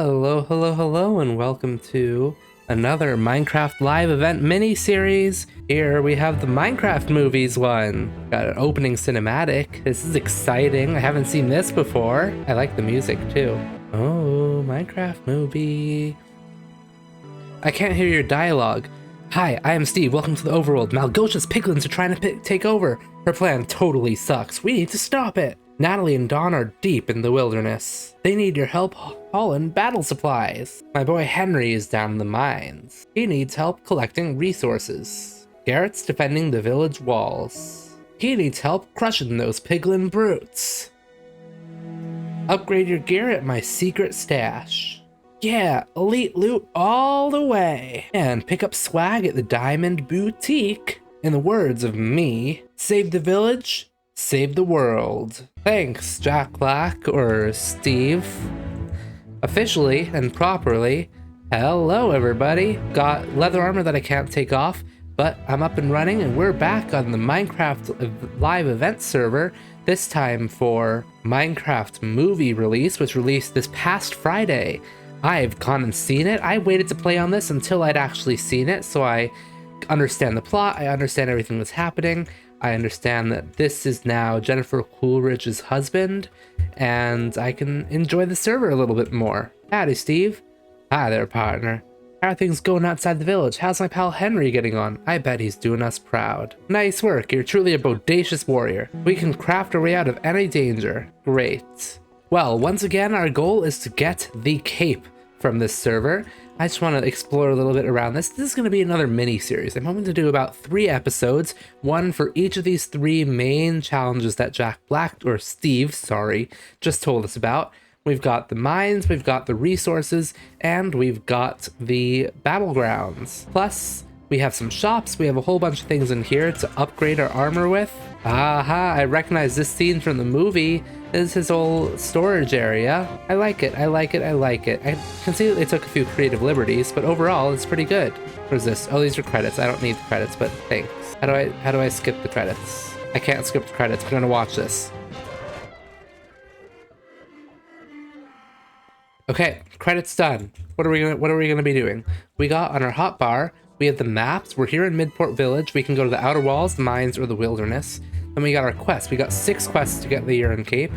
Hello, hello, hello, and welcome to another Minecraft live event mini-series. Here we have the Minecraft movies one. Got an opening cinematic. This is exciting. I haven't seen this before. I like the music too. Oh, Minecraft movie. I can't hear your dialogue. Hi, I am Steve. Welcome to the overworld. Malgocia's piglins are trying to take over. Her plan totally sucks. We need to stop it. Natalie and Dawn are deep in the wilderness. They need your help hauling battle supplies. My boy Henry is down in the mines. He needs help collecting resources. Garrett's defending the village walls. He needs help crushing those piglin brutes. Upgrade your gear at my secret stash. Yeah, elite loot all the way. And pick up swag at the Diamond Boutique. In the words of me, save the village, save the world. Thanks, Jack Black or Steve. Officially and properly, hello everybody. Got leather armor that I can't take off, but I'm up and running and we're back on the Minecraft live event server, this time for Minecraft movie release, which released this past Friday. I've gone and seen it. I waited to play on this until I'd actually seen it, so I understand the plot, I understand everything that's happening. I understand that this is now Jennifer Coolidge's husband, and I can enjoy the server a little bit more. Howdy, Steve. Hi there, partner. How are things going outside the village? How's my pal Henry getting on? I bet he's doing us proud. Nice work. You're truly a bodacious warrior. We can craft our way out of any danger. Great. Well, once again, our goal is to get the cape from this server. I just want to explore a little bit around this. This is going to be another mini-series. I'm hoping to do about 3 episodes, one for each of these 3 main challenges that Jack Black, or Steve, sorry, just told us about. We've got the mines, we've got the resources, and we've got the battlegrounds. Plus, we have some shops, we have a whole bunch of things in here to upgrade our armor with. Aha, I recognize this scene from the movie. This is his old storage area. I like it, I like it, I like it. I can see that they took a few creative liberties, but overall, it's pretty good. What is this? Oh, these are credits. I don't need the credits, but thanks. How do I skip the credits? I can't skip the credits. We're gonna watch this. Okay, credits done. What are we gonna be doing? We got on our hotbar, we have the maps. We're here in Midport Village. We can go to the outer walls, the mines, or the wilderness. Then we got our quests. We got 6 quests to get the YEARN cape.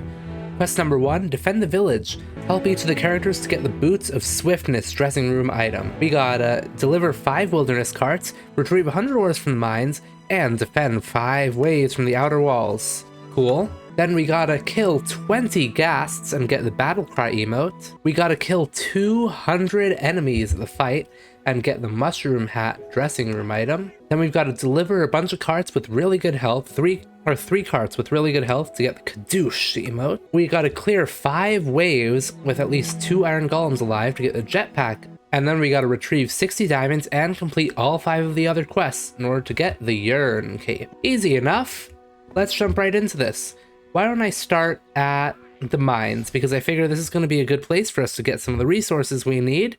Quest number 1, defend the village. Help each of the characters to get the Boots of Swiftness dressing room item. We gotta deliver 5 wilderness carts, retrieve 100 ores from the mines, and defend 5 waves from the outer walls. Cool. Then we gotta kill 20 ghasts and get the battle cry emote. We gotta kill 200 enemies at the fight and get the mushroom hat dressing room item. Then we've got to deliver a bunch of carts with really good health, 3 carts with really good health to get the kadoosh emote. We got to clear 5 waves with at least 2 iron golems alive to get the jetpack. And then we got to retrieve 60 diamonds and complete all 5 of the other quests in order to get the YEARN cape. Easy enough. Let's jump right into this. Why don't I start at the mines? Because I figure this is going to be a good place for us to get some of the resources we need.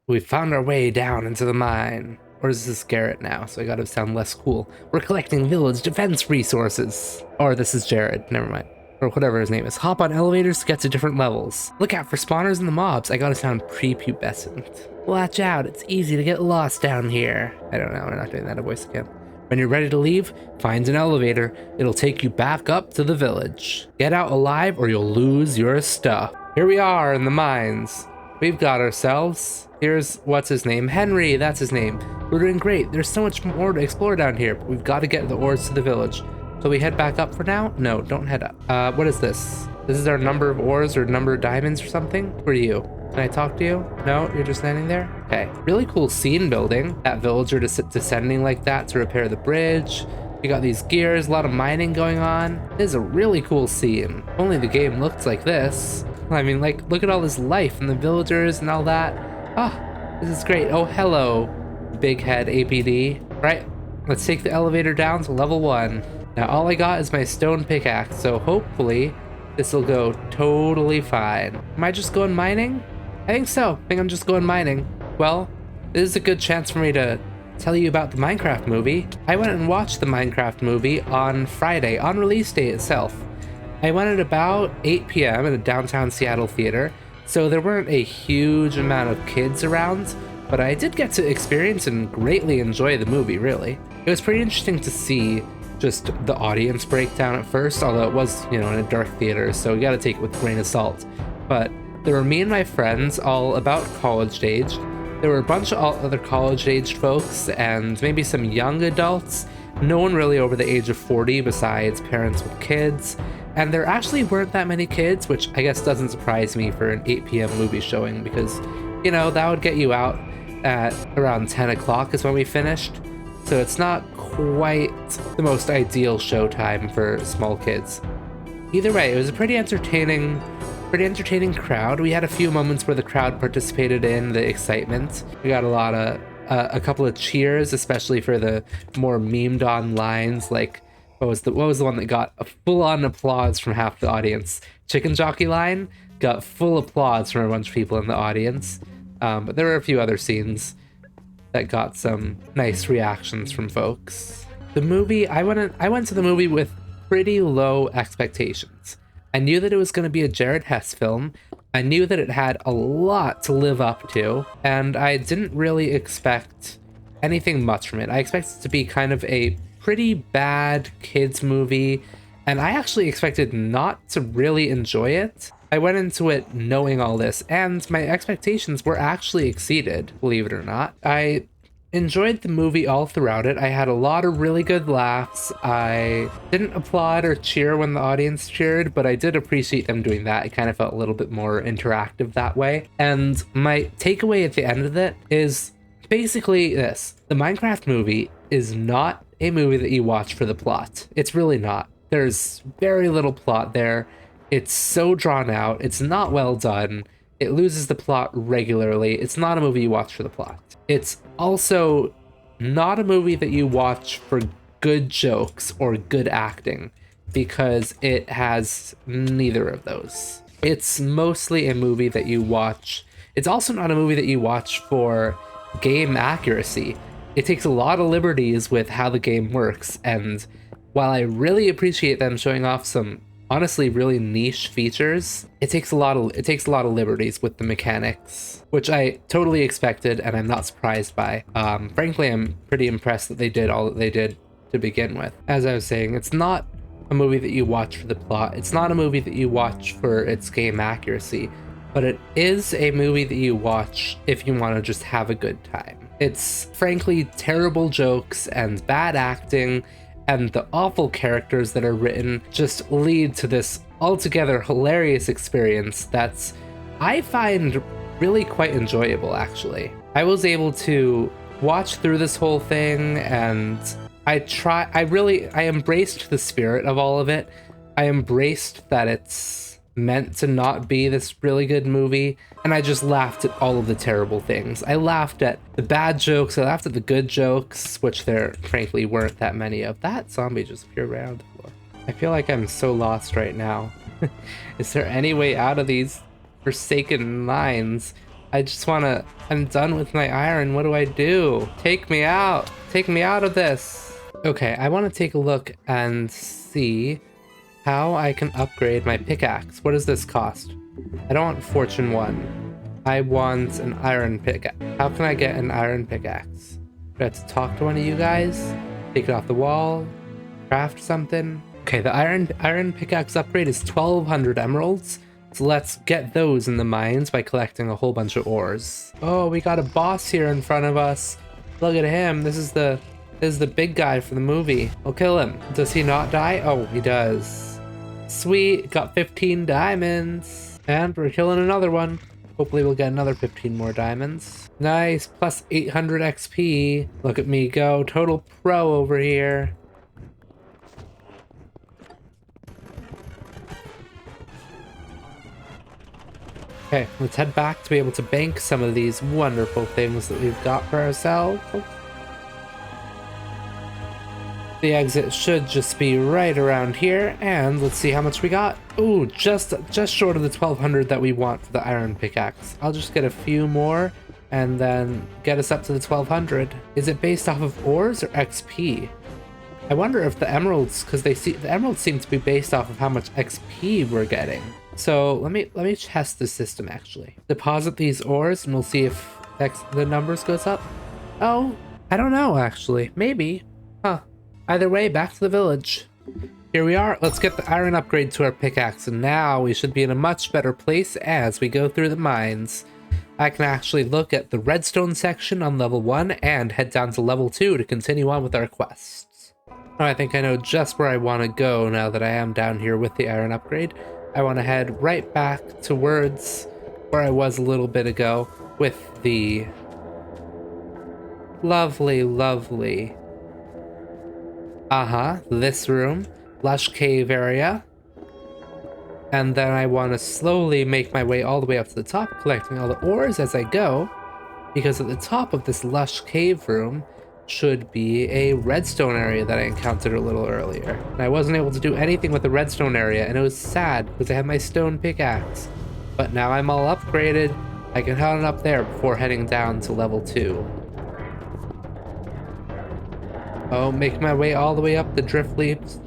We found our way down into the mine. Or is this Garrett now? So I gotta sound less cool. We're collecting village defense resources. Or this is Jared, never mind. Or whatever his name is. Hop on elevators to get to different levels. Look out for spawners and the mobs. I gotta sound prepubescent. Watch out, it's easy to get lost down here. I don't know, we're not doing that voice again. When you're ready to leave, find an elevator. It'll take you back up to the village. Get out alive or you'll lose your stuff. Here we are in the mines. We've got ourselves. Here's, what's his name? Henry, that's his name. We're doing great. There's so much more to explore down here, but we've got to get the ores to the village. So we head back up for now? No, don't head up. What is this? This is our number of ores or number of diamonds or something? Who are you? Can I talk to you? No, you're just standing there? Okay. Really cool scene building. That villager descending like that to repair the bridge. You got these gears, a lot of mining going on. This is a really cool scene. Only the game looked like this. I mean, like, look at all this life and the villagers and all that. Ah, this is great. Oh, hello, big head APD. Right, let's take the elevator down to level 1. Now, all I got is my stone pickaxe, so hopefully this will go totally fine. Am I just going mining? I think so. I think I'm just going mining. Well, this is a good chance for me to tell you about the Minecraft movie. I went and watched the Minecraft movie on Friday, on release day itself. I went at about 8 p.m. at a downtown Seattle theater. so there weren't a huge amount of kids around, but I did get to experience and greatly enjoy the movie, really. It was pretty interesting to see just the audience breakdown at first, although it was, in a dark theater, so you gotta take it with a grain of salt. But there were me and my friends, all about college-aged. There were a bunch of other college-aged folks, and maybe some young adults. No one really over the age of 40 besides parents with kids. And there actually weren't that many kids, which I guess doesn't surprise me for an 8 p.m. movie showing, because, that would get you out at around 10 o'clock is when we finished. So it's not quite the most ideal showtime for small kids. Either way, it was a pretty entertaining crowd. We had a few moments where the crowd participated in the excitement. We got a couple of cheers, especially for the more memed on lines, like what was the one that got a full-on applause from half the audience? Chicken jockey line got full applause from a bunch of people in the audience. But there were a few other scenes that got some nice reactions from folks. The movie, I went to the movie with pretty low expectations. I knew that it was going to be a Jared Hess film. I knew that it had a lot to live up to, and I didn't really expect anything much from it. I expected it to be kind of a pretty bad kids movie, and I actually expected not to really enjoy it. I went into it knowing all this, and my expectations were actually exceeded, believe it or not. I enjoyed the movie all throughout it. I had a lot of really good laughs. I didn't applaud or cheer when the audience cheered, but I did appreciate them doing that. It kind of felt a little bit more interactive that way. And my takeaway at the end of it is basically this. The Minecraft movie is not a movie that you watch for the plot. It's really not. There's very little plot there. It's so drawn out. It's not well done. It loses the plot regularly. It's not a movie you watch for the plot. It's also not a movie that you watch for good jokes or good acting, because it has neither of those. It's mostly a movie that you watch. It's also not a movie that you watch for game accuracy. It takes a lot of liberties with how the game works, and while I really appreciate them showing off some honestly really niche features, it takes a lot of liberties with the mechanics, which I totally expected and I'm not surprised by. Frankly, I'm pretty impressed that they did all that they did to begin with. As I was saying, it's not a movie that you watch for the plot. It's not a movie that you watch for its game accuracy, but it is a movie that you watch if you want to just have a good time. It's frankly terrible jokes and bad acting, and the awful characters that are written just lead to this altogether hilarious experience that's, I find, really quite enjoyable, actually. I was able to watch through this whole thing, and I embraced the spirit of all of it. I embraced that it's meant to not be this really good movie, and I just laughed at all of the terrible things. I laughed at the bad jokes, I laughed at the good jokes, which there frankly weren't that many of. That zombie just appeared right on the floor. I feel like I'm so lost right now. Is there any way out of these forsaken mines? I'm done with my iron. What do I do? Take me out. Take me out of this. Okay, I want to take a look and see how I can upgrade my pickaxe. What does this cost? I don't want Fortune 1. I want an iron pickaxe. How can I get an iron pickaxe? Do I have to talk to one of you guys? Take it off the wall? Craft something? Okay, the iron pickaxe upgrade is 1,200 emeralds. So let's get those in the mines by collecting a whole bunch of ores. Oh, we got a boss here in front of us. Look at him. This is the big guy for the movie. We'll kill him. Does he not die? Oh, he does. Sweet, got 15 diamonds. And we're killing another one. Hopefully we'll get another 15 more diamonds. Nice, plus 800 XP. Look at me go, total pro over here. Okay, let's head back to be able to bank some of these wonderful things that we've got for ourselves. The exit should just be right around here, and let's see how much we got. Ooh, just short of the 1,200 that we want for the iron pickaxe. I'll just get a few more and then get us up to the 1,200. Is it based off of ores or XP? I wonder if the emeralds, because the emeralds seem to be based off of how much XP we're getting. So let me test the system actually. Deposit these ores and we'll see if the numbers goes up. Oh, I don't know actually. Maybe. Huh. Either way, back to the village. Here we are. Let's get the iron upgrade to our pickaxe, and now we should be in a much better place as we go through the mines. I can actually look at the redstone section on level 1 and head down to level 2 to continue on with our quests. Now I think I know just where I want to go now that I am down here with the iron upgrade. I want to head right back towards where I was a little bit ago with the lovely, this room. Lush cave area, and then I want to slowly make my way all the way up to the top, collecting all the ores as I go, because at the top of this lush cave room should be a redstone area that I encountered a little earlier, and I wasn't able to do anything with the redstone area, and it was sad because I had my stone pickaxe, but now I'm all upgraded. I can head on up there before heading down to level 2. Oh, making my way all the way up the drip leaves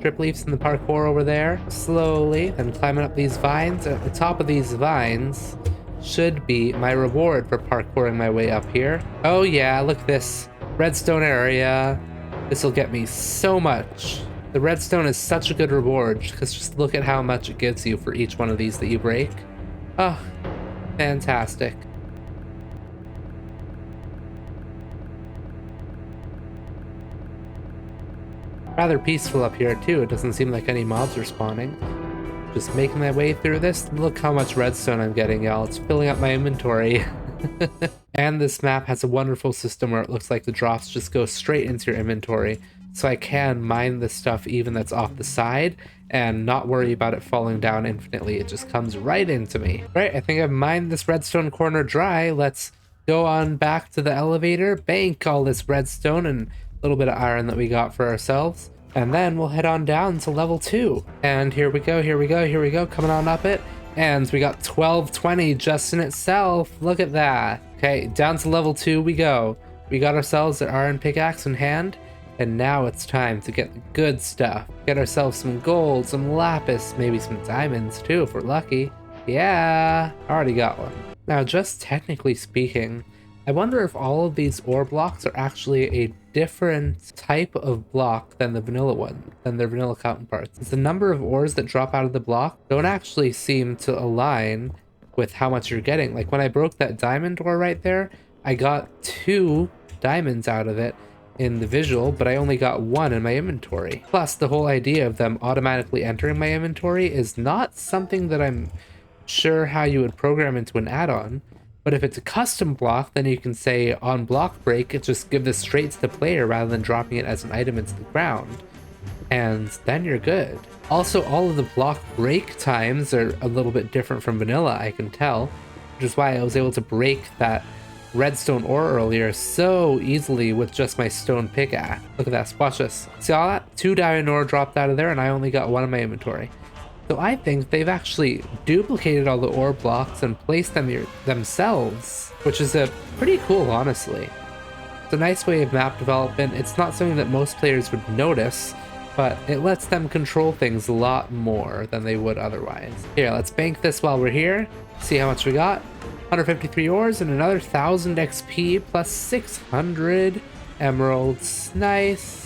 in the parkour over there. Slowly, and climbing up these vines. At the top of these vines should be my reward for parkouring my way up here. Oh yeah, look at this. Redstone area. This will get me so much. The redstone is such a good reward, because just look at how much it gives you for each one of these that you break. Oh, fantastic. Rather peaceful up here too. It doesn't seem like any mobs are spawning. Just making my way through this. Look how much redstone I'm getting, y'all. It's filling up my inventory. And this map has a wonderful system where it looks like the drops just go straight into your inventory. So I can mine the stuff even that's off the side and not worry about it falling down infinitely. It just comes right into me. Right, I think I've mined this redstone corner dry. Let's go on back to the elevator, bank all this redstone and little bit of iron that we got for ourselves, and then we'll head on down to level 2. And here we go, coming on up it, and we got 1220 just in itself. Look at that. Okay, down to level 2 we go. We got ourselves an iron pickaxe in hand, and now it's time to get the good stuff. Get ourselves some gold, some lapis, maybe some diamonds too if we're lucky. Yeah, already got one. Now, just technically speaking, I wonder if all of these ore blocks are actually a different type of block than the vanilla one, than their vanilla counterparts. The number of ores that drop out of the block don't actually seem to align with how much you're getting. Like when I broke that diamond ore right there, I got 2 diamonds out of it in the visual, but I only got 1 in my inventory. Plus, the whole idea of them automatically entering my inventory is not something that I'm sure how you would program into an add-on. But if it's a custom block, then you can say on block break, it just give this straight to the player rather than dropping it as an item into the ground. And then you're good. Also, all of the block break times are a little bit different from vanilla, I can tell. Which is why I was able to break that redstone ore earlier so easily with just my stone pickaxe. Look at that, watch this. See all that? 2 diamond ore dropped out of there and I only got 1 in my inventory. So I think they've actually duplicated all the ore blocks and placed them here themselves, which is a pretty cool, honestly. It's a nice way of map development. It's not something that most players would notice, but it lets them control things a lot more than they would otherwise. Here, let's bank this while we're here. See how much we got. 153 ores and another 1000 XP plus 600 emeralds. Nice.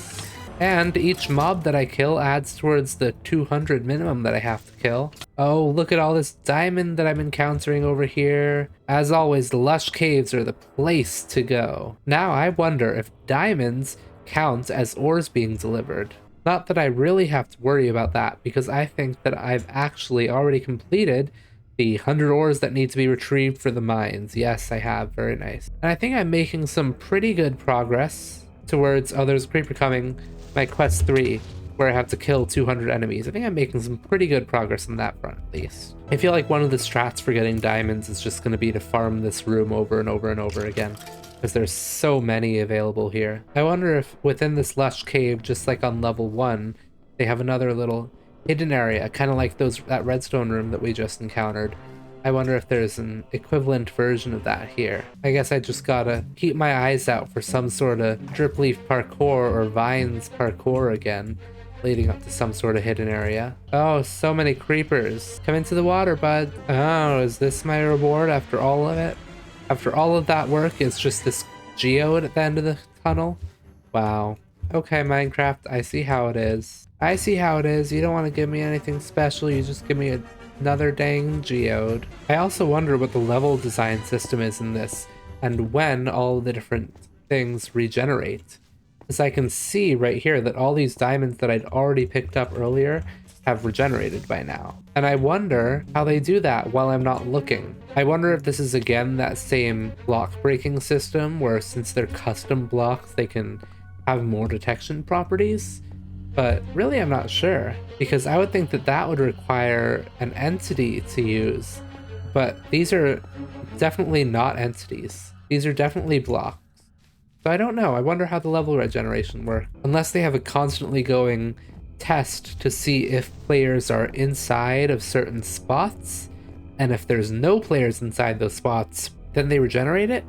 And each mob that I kill adds towards the 200 minimum that I have to kill. Oh, look at all this diamond that I'm encountering over here. As always, the lush caves are the place to go. Now I wonder if diamonds count as ores being delivered. Not that I really have to worry about that, because I think that I've actually already completed the 100 ores that need to be retrieved for the mines. Yes, I have. Very nice. And I think I'm making some pretty good progress towards... Oh, there's a creeper coming. My quest 3, where I have to kill 200 enemies. I think I'm making some pretty good progress on that front, at least. I feel like one of the strats for getting diamonds is just going to be to farm this room over and over and over again, because there's so many available here. I wonder if within this lush cave, just like on level 1, they have another little hidden area, kind of like that redstone room that we just encountered. I wonder if there's an equivalent version of that here. I guess I just gotta keep my eyes out for some sort of drip leaf parkour or vines parkour again, leading up to some sort of hidden area. Oh, so many creepers. Come into the water, bud. Oh, is this my reward after all of it? After all of that work, it's just this geode at the end of the tunnel? Wow. Okay, Minecraft, I see how it is. I see how it is. You don't want to give me anything special, you just give me another dang geode. I also wonder what the level design system is in this, and when all the different things regenerate. As I can see right here that all these diamonds that I'd already picked up earlier have regenerated by now. And I wonder how they do that while I'm not looking. I wonder if this is again that same block breaking system where since they're custom blocks they can have more detection properties. But really I'm not sure, because I would think that that would require an entity to use. But these are definitely not entities. These are definitely blocks. So I don't know. I wonder how the level regeneration works. Unless they have a constantly going test to see if players are inside of certain spots, and if there's no players inside those spots, then they regenerate it?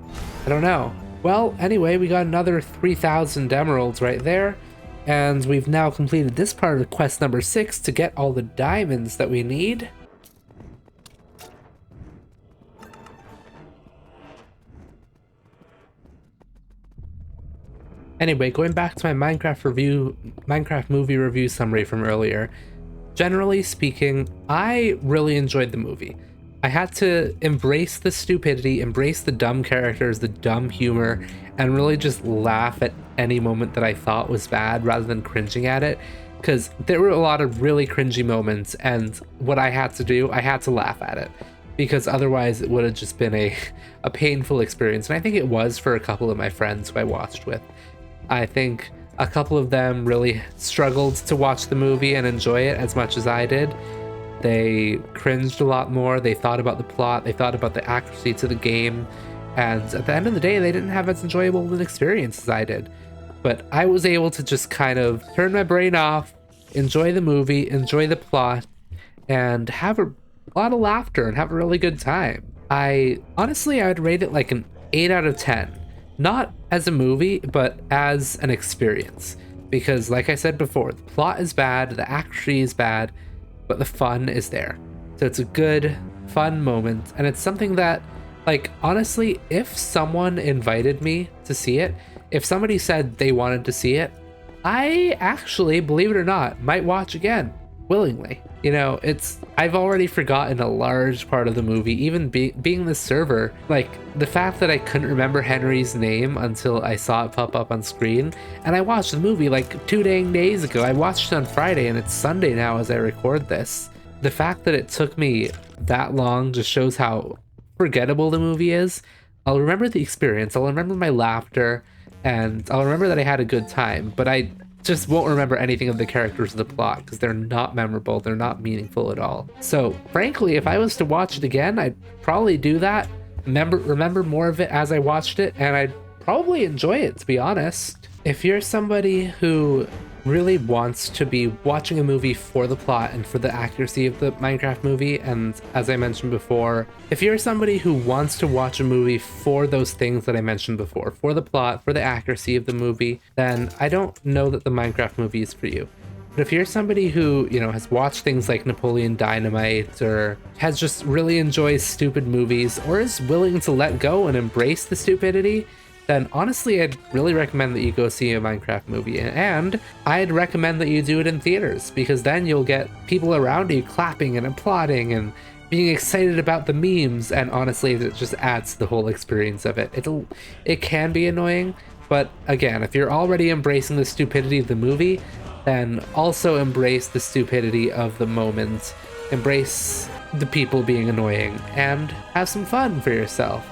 I don't know. Well, anyway, we got another 3,000 emeralds right there, and we've now completed this part of quest number 6 to get all the diamonds that we need. Anyway, going back to my Minecraft movie review summary from earlier, generally speaking, I really enjoyed the movie. I had to embrace the stupidity, embrace the dumb characters, the dumb humor, and really just laugh at any moment that I thought was bad rather than cringing at it, because there were a lot of really cringy moments, and what I had to do, I had to laugh at it, because otherwise it would have just been a painful experience, and I think it was for a couple of my friends who I watched with. I think a couple of them really struggled to watch the movie and enjoy it as much as I did. They cringed a lot more, they thought about the plot, they thought about the accuracy to the game, and at the end of the day, they didn't have as enjoyable an experience as I did. But I was able to just kind of turn my brain off, enjoy the movie, enjoy the plot, and have a lot of laughter and have a really good time. Honestly, I would rate it like an 8 out of 10. Not as a movie, but as an experience. Because like I said before, the plot is bad, the accuracy is bad, but the fun is there. So it's a good, fun moment, and it's something that, like, honestly, if someone invited me to see it, if somebody said they wanted to see it, I actually, believe it or not, might watch again, willingly. You know, I've already forgotten a large part of the movie, even being the server. Like, the fact that I couldn't remember Henry's name until I saw it pop up on screen, and I watched the movie like 2 dang days ago. I watched it on Friday, and it's Sunday now as I record this. The fact that it took me that long just shows how forgettable the movie is. I'll remember the experience, I'll remember my laughter, and I'll remember that I had a good time, but I just won't remember anything of the characters of the plot because they're not memorable, they're not meaningful at all. So frankly, if I was to watch it again, I'd probably do that, remember more of it as I watched it, and I'd probably enjoy it, to be honest. If you're somebody who really wants to be watching a movie for the plot and for the accuracy of the Minecraft movie, and as I mentioned before, if you're somebody who wants to watch a movie for those things that I mentioned before, for the plot, for the accuracy of the movie, then I don't know that the Minecraft movie is for you. But if you're somebody who, you know, has watched things like Napoleon Dynamite, or has just really enjoyed stupid movies, or is willing to let go and embrace the stupidity, then honestly, I'd really recommend that you go see a Minecraft movie, and I'd recommend that you do it in theaters, because then you'll get people around you clapping and applauding and being excited about the memes, and honestly, it just adds to the whole experience of it. It can be annoying, but again, if you're already embracing the stupidity of the movie, then also embrace the stupidity of the moment, embrace the people being annoying, and have some fun for yourself.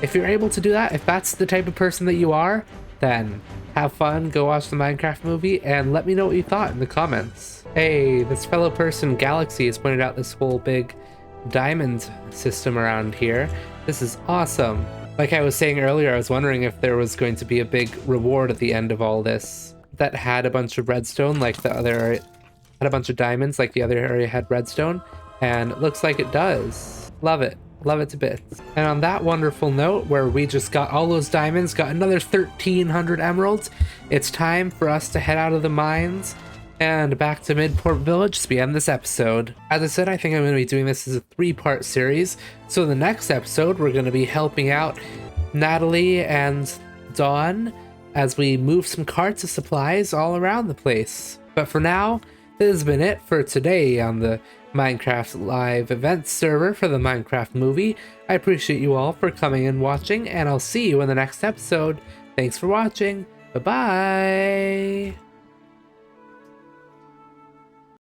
If you're able to do that, if that's the type of person that you are, then have fun, go watch the Minecraft movie, and let me know what you thought in the comments. Hey, this fellow person, Galaxy, has pointed out this whole big diamond system around here. This is awesome. Like I was saying earlier, I was wondering if there was going to be a big reward at the end of all this that had a bunch of redstone, like the other area had a bunch of diamonds, like the other area had redstone, and it looks like it does. Love it. Love it to bits. And on that wonderful note, where we just got all those diamonds, got another 1,300 emeralds, it's time for us to head out of the mines and back to Midport Village as we end this episode. As I said, I think I'm going to be doing this as a 3-part series. So in the next episode, we're going to be helping out Natalie and Dawn as we move some carts of supplies all around the place. But for now, this has been it for today on the Minecraft live event server for the Minecraft movie. I appreciate you all for coming and watching, and I'll see you in the next episode. Thanks for watching. Bye-bye.